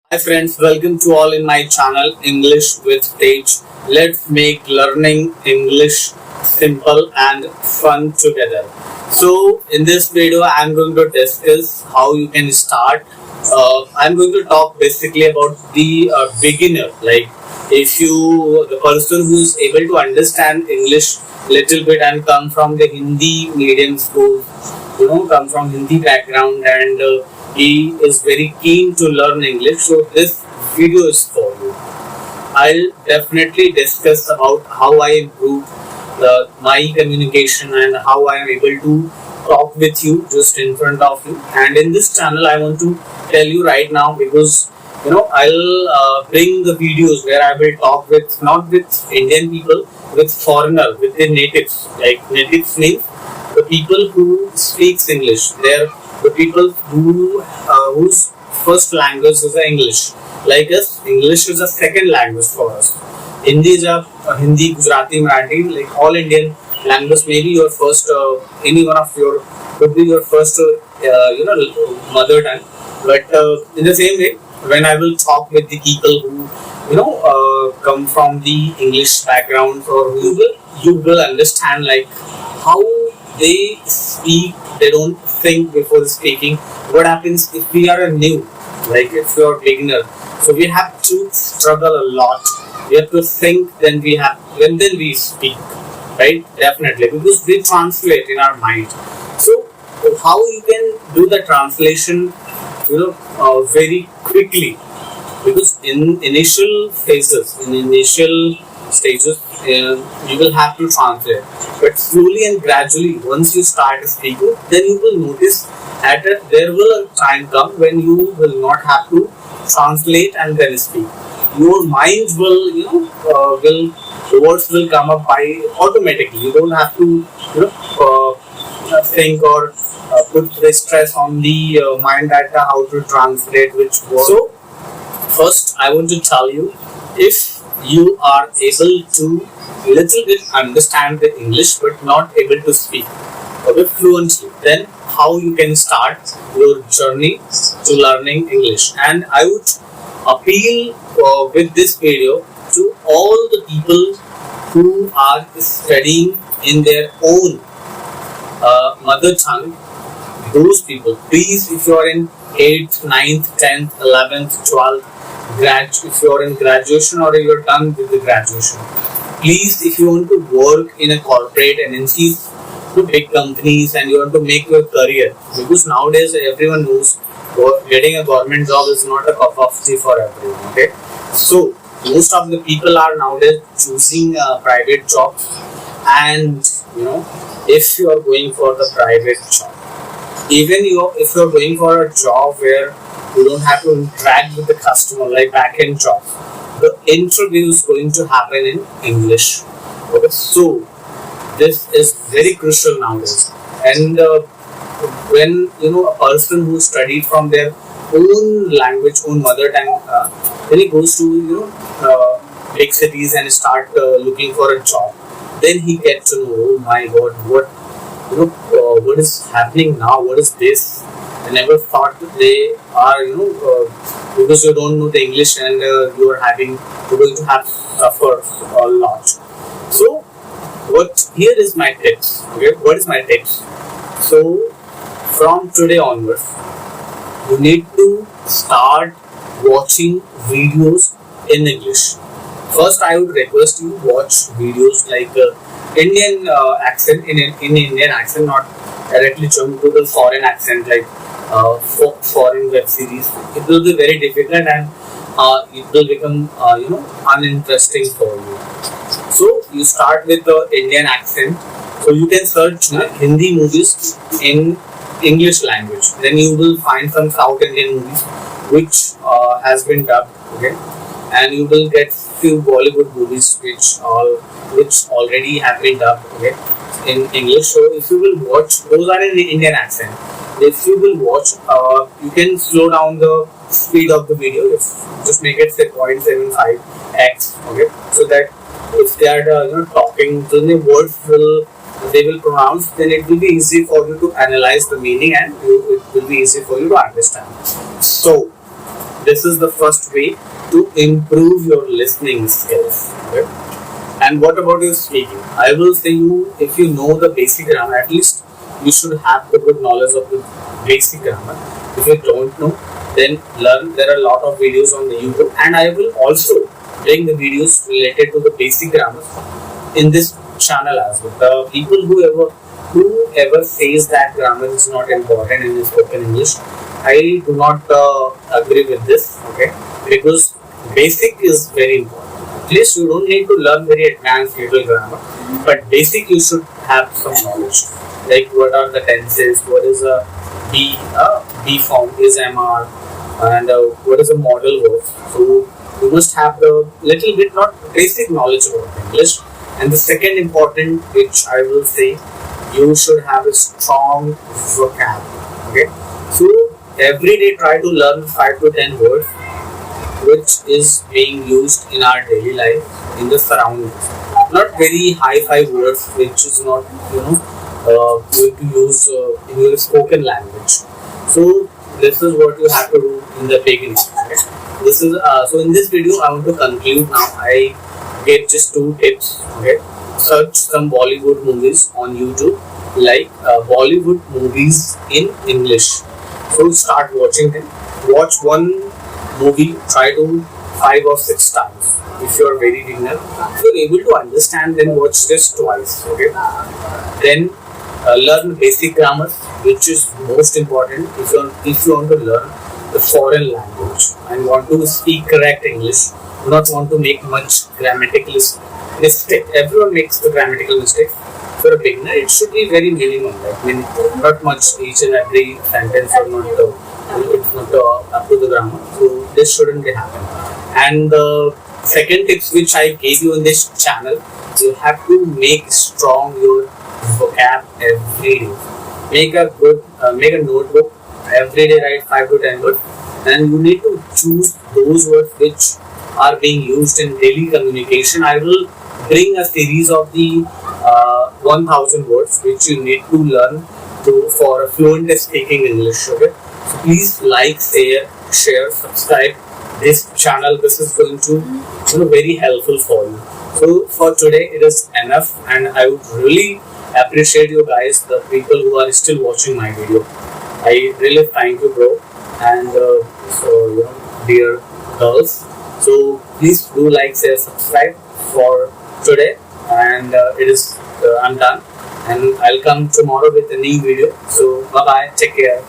Hi friends, welcome to all in my channel English with Tej. Let's make learning English simple and fun together. So in this video I'm going to discuss how you can start. I'm going to talk basically about the beginner, like if the person who is able to understand English little bit and come from the Hindi medium school, come from Hindi background and he is very keen to learn English. So this video is for you. I'll definitely discuss about how I improve my communication and how I am able to talk with you just in front of you. And in this channel, I want to tell you right now because I'll bring the videos where I will talk with not with Indian people, with foreigner, with the natives. Like natives means the people who speaks English. They're the people whose first language is English. Like us, English is a second language for us. Hindi is Hindi, Gujarati, Marathi, like all Indian language. Maybe your first, any one of your could be your first, mother tongue. But in the same way, when I will talk with the people who come from the English background, or you will understand like how they speak. They don't think before speaking. What happens if we are a new, like if you are beginner? So we have to struggle a lot. We have to think, then we speak, right? Definitely, because we translate in our mind. So how you can do the translation, very quickly, because in initial phases, in initial stages, you will have to translate. But slowly and gradually, once you start speaking, then you will notice there will a time come when you will not have to translate and then speak. Your mind will, the words will come up by automatically. You don't have to, think or put the stress on the mind that how to translate which word. So first, I want to tell you, if you are able to little bit understand the English but not able to speak fluently, then how you can start your journey to learning English. And I would appeal with this video to all the people who are studying in their own mother tongue. Those people, please, if you are in 8th, 9th, 10th, 11th, 12th, if you are in graduation or you are done with the graduation, please, if you want to work in a corporate MNCs, to big companies, and you want to make your career, because nowadays everyone knows getting a government job is not a cup of tea for everyone. Okay, so most of the people are nowadays choosing private jobs, and if you are going for the private job, even if you are going for a job where you don't have to interact with the customer, like back-end job, the interview is going to happen in English. Okay, so this is very crucial nowadays. And when a person who studied from their own language, own mother tongue, when he goes to big cities and start looking for a job, then he gets to know, oh my God, what is happening now? What is this? I never thought that they are, because you don't know the English and you're going to have suffer a lot. So, here is my tips. Okay, what is my tips? So, from today onwards, you need to start watching videos in English. First, I would request you watch videos like Indian accent in Indian accent, not directly jump to the foreign accent like foreign web series. It will be very difficult and it will become uninteresting for you. So you start with the Indian accent. So you can search Hindi movies in English language. Then you will find some South Indian movies which has been dubbed. Okay, and you will get few Bollywood movies which already have been dubbed. Okay, in English. So if you will watch, those are in the Indian accent. If you will watch, you can slow down the speed of the video. Just make it say 0.75x. Okay, so that if they are talking, then the words they will pronounce, then it will be easy for you to analyze the meaning and it will be easy for you to understand. So this is the first way to improve your listening skills. Okay? And what about your speaking? I will say you, if you know the basic grammar, at least you should have the good knowledge of the basic grammar. If you don't know, then learn. There are a lot of videos on the YouTube, and I will also bring the videos related to the basic grammar in this channel as well. The people whoever says that grammar is not important in spoken English, I do not agree with this. Okay, because basic is very important. At least you don't need to learn very advanced legal grammar, but basic you should have some knowledge. Like what are the tenses, what is a be form, is MR, and what is a modal verb. So you must have the little bit, not basic knowledge about English. And the second important, which I will say, you should have a strong vocab. Okay, so every day try to learn 5 to 10 words which is being used in our daily life in the surroundings. Not very high-fi words which is not going to use in your spoken language. So this is what you have to do in the beginning. Okay? This is so in this video I want to conclude now. I gave just 2 tips. Okay, search some Bollywood movies on YouTube, like Bollywood movies in English. So start watching them. Watch one movie, try to 5 or 6 times. If you are very beginner, if you are able to understand, then watch just twice. Okay, then learn basic grammar, which is most important. If you want to learn the foreign language and want to speak correct English, do not want to make much grammatical mistake. Everyone makes the grammatical mistake. For a beginner, it should be very minimum. Not much each and every sentence or not. It's not up to the grammar. So this shouldn't be happen. And the second tips which I gave you in this channel, you have to make strong your vocab every day. Make a notebook every day. Write 5 to 10 words, and you need to choose those words which are being used in daily communication. I will bring a series of the 1000 words which you need to learn for a fluent speaking English. Okay, so please like, share, subscribe this channel. This is going to very helpful for you. So for today it is enough, and I would really appreciate you guys, the people who are still watching my video. I really thank you, bro, and dear girls. So please do like, share, subscribe for today, and it is I'm done, and I'll come tomorrow with a new video. So bye bye, take care.